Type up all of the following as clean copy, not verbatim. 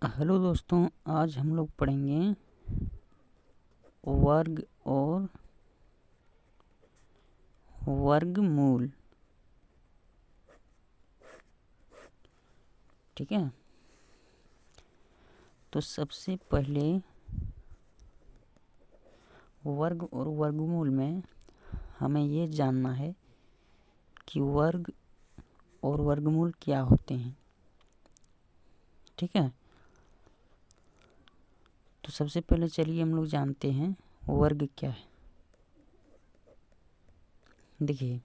Hello दोस्तों, आज हम लोग पढ़ेंगे वर्ग और वर्गमूल। ठीक है, तो सबसे पहले वर्ग और वर्गमूल में हमें ये जानना है कि वर्ग और वर्गमूल क्या होते हैं। ठीक है, तो सबसे पहले चलिए हम लोग जानते हैं वर्ग क्या है। देखिए,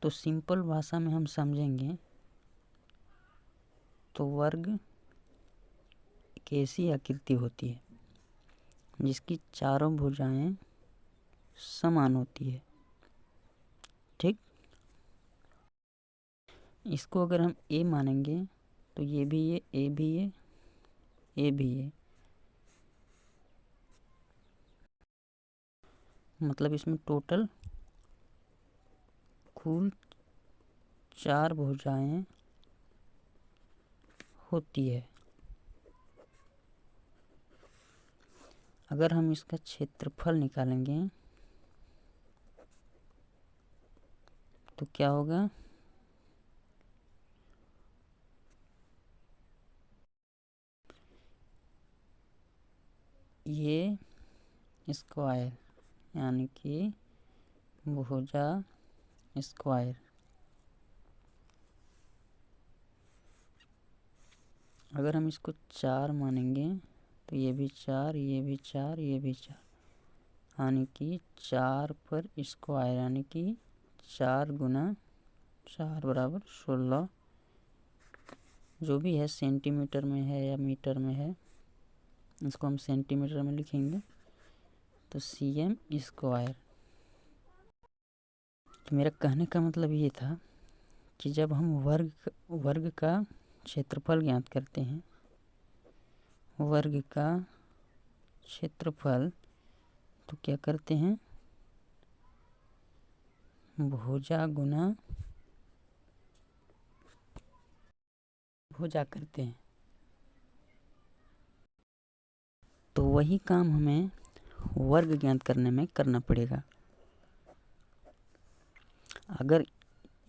तो सिंपल भाषा में हम समझेंगे तो वर्ग एक ऐसी आकृति होती है जिसकी चारों भुजाएं समान होती है। ठीक, इसको अगर हम ए मानेंगे तो ये भी ये, ए भी ये, ए भी ये, मतलब इसमें टोटल कुल 4 भुजाएं होती है। अगर हम इसका क्षेत्रफल निकालेंगे तो क्या होगा, ये स्क्वायर यानी कि भुजा स्क्वायर। अगर हम इसको 4 मानेंगे तो ये भी 4, ये भी 4, ये भी 4, यानी कि 4 पर स्क्वायर यानी कि 4 गुना 4 बराबर 16। जो भी है सेंटीमीटर में है या मीटर में है, इसको हम सेंटीमीटर में लिखेंगे तो cm स्क्वायर। तो मेरा कहने का मतलब ये था कि जब हम वर्ग का क्षेत्रफल ज्ञात करते हैं, वर्ग का क्षेत्रफल, तो क्या करते हैं, भुजा गुना भुजा करते हैं। तो वही काम हमें वर्ग ज्ञात करने में करना पड़ेगा। अगर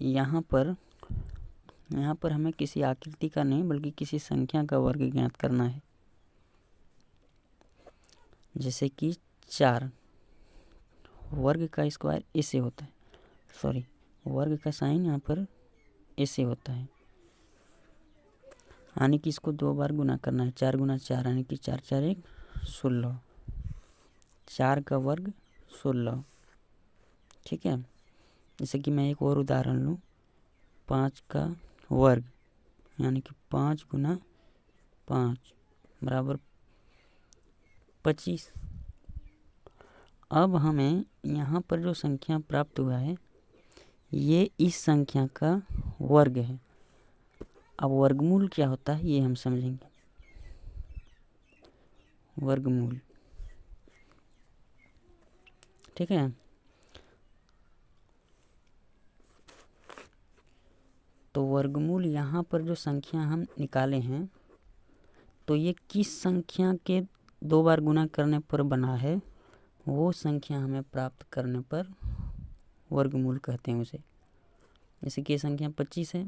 यहाँ पर हमें किसी आकृति का नहीं बल्कि किसी संख्या का वर्ग ज्ञात करना है, जैसे कि 4, वर्ग का स्क्वायर ऐसे होता है, सॉरी वर्ग का साइन यहाँ पर ऐसे होता है, यानी कि इसको 2 बार गुना करना है। 4 गुना 4 यानी कि 4 4 1 16, 4 का वर्ग 16। ठीक है, जैसे कि मैं एक और उदाहरण लूँ, 5 का वर्ग यानी कि 5 गुना 5 बराबर 25। अब हमें यहाँ पर जो संख्या प्राप्त हुआ है ये इस संख्या का वर्ग है। अब वर्गमूल क्या होता है ये हम समझेंगे। वर्गमूल, ठीक है, तो वर्गमूल यहाँ पर जो संख्या हम निकाले हैं तो ये किस संख्या के 2 बार गुना करने पर बना है, वो संख्या हमें प्राप्त करने पर वर्गमूल कहते हैं उसे। जैसे कि ये संख्या 25 है,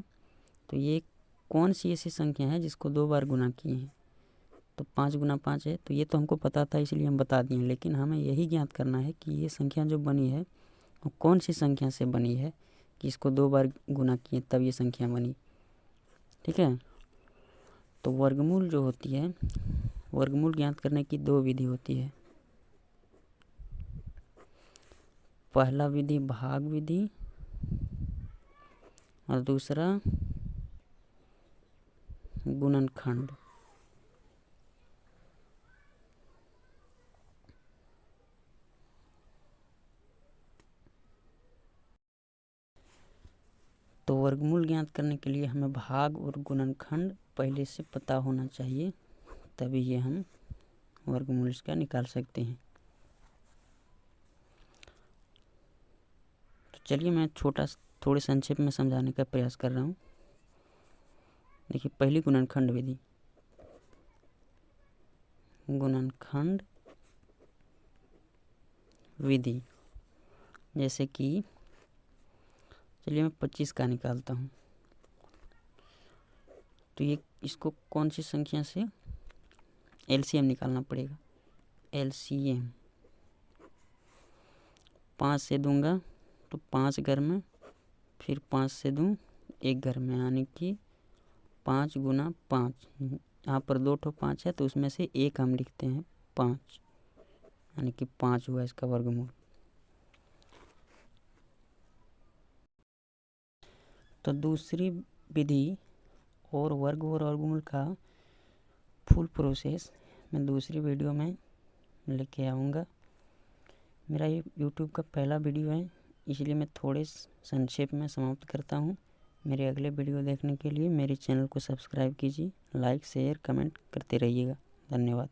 तो ये कौन सी ऐसी संख्या है जिसको 2 बार गुना किए हैं, तो 5 गुना 5 है। तो ये तो हमको पता था इसलिए हम बता दिए, लेकिन हमें यही ज्ञात करना है कि ये संख्या जो बनी है वो कौन सी संख्या से बनी है कि इसको 2 बार गुना किए तब ये संख्या बनी। ठीक है, तो वर्गमूल जो होती है, वर्गमूल ज्ञात करने की 2 विधि होती है। पहला विधि भाग विधि और दूसरा गुणनखंड। तो वर्गमूल ज्ञात करने के लिए हमें भाग और गुणनखंड पहले से पता होना चाहिए, तभी ये हम वर्गमूल इसका निकाल सकते हैं। तो चलिए मैं थोड़े संक्षेप में समझाने का प्रयास कर रहा हूँ। देखिए पहली गुणनखंड विधि, गुणनखंड विधि, जैसे कि चलिए मैं 25 का निकालता हूँ। तो ये इसको कौन सी संख्या से एलसीएम निकालना पड़ेगा। एलसीएम 5 से दूंगा तो 5 घर में, फिर 5 से दूँ 1 घर में, यानी कि 5 गुना 5। यहाँ पर 2 ठो 5 है तो उसमें से एक हम लिखते हैं 5, यानी कि 5 हुआ इसका वर्गमूल। तो दूसरी विधि और वर्ग और वर्गमूल का फुल प्रोसेस मैं दूसरी वीडियो में लेके आऊँगा। मेरा ये यूट्यूब का पहला वीडियो है, इसलिए मैं थोड़े संक्षेप में समाप्त करता हूँ। मेरे अगले वीडियो देखने के लिए मेरे चैनल को सब्सक्राइब कीजिए, लाइक शेयर कमेंट करते रहिएगा। धन्यवाद।